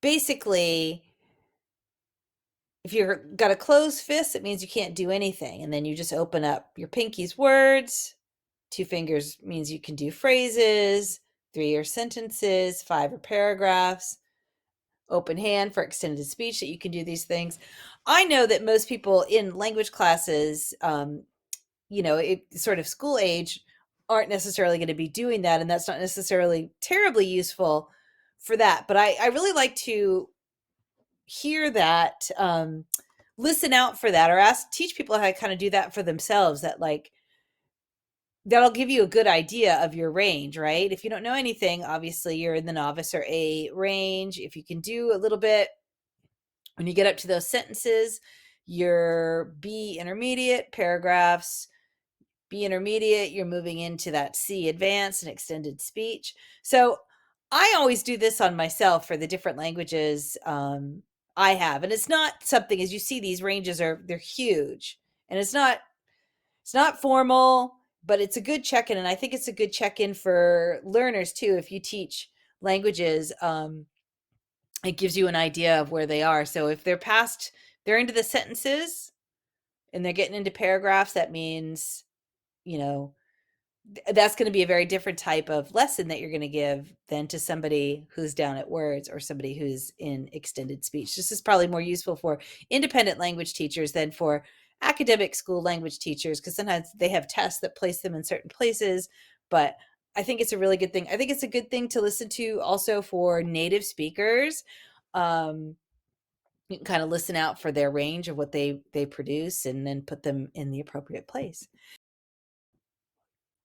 basically, if you've got a closed fist, it means you can't do anything. And then you just open up your pinky's words. Two fingers means you can do phrases. Three are sentences. Five are paragraphs. Open hand for extended speech that you can do these things. I know that most people in language classes, sort of school age, aren't necessarily going to be doing that. And that's not necessarily terribly useful for that. But I really like to hear that, listen out for that, or teach people how to kind of do that for themselves. That like that'll give you a good idea of your range, right? If you don't know anything, obviously you're in the novice or A range. If you can do a little bit, when you get up to those sentences, you're B intermediate, paragraphs, B intermediate, you're moving into that C advanced and extended speech. So I always do this on myself for the different languages I have. And it's not something, as you see, these ranges they're huge. And it's not formal, but it's a good check-in. And I think it's a good check-in for learners too. If you teach languages, it gives you an idea of where they are. So if they're into the sentences and they're getting into paragraphs, that means, you know, that's going to be a very different type of lesson that you're going to give than to somebody who's down at words or somebody who's in extended speech. This is probably more useful for independent language teachers than for academic school language teachers, because sometimes they have tests that place them in certain places. But I think it's a really good thing. I think it's a good thing to listen to also for native speakers. Um, you can kind of listen out for their range of what they produce and then put them in the appropriate place.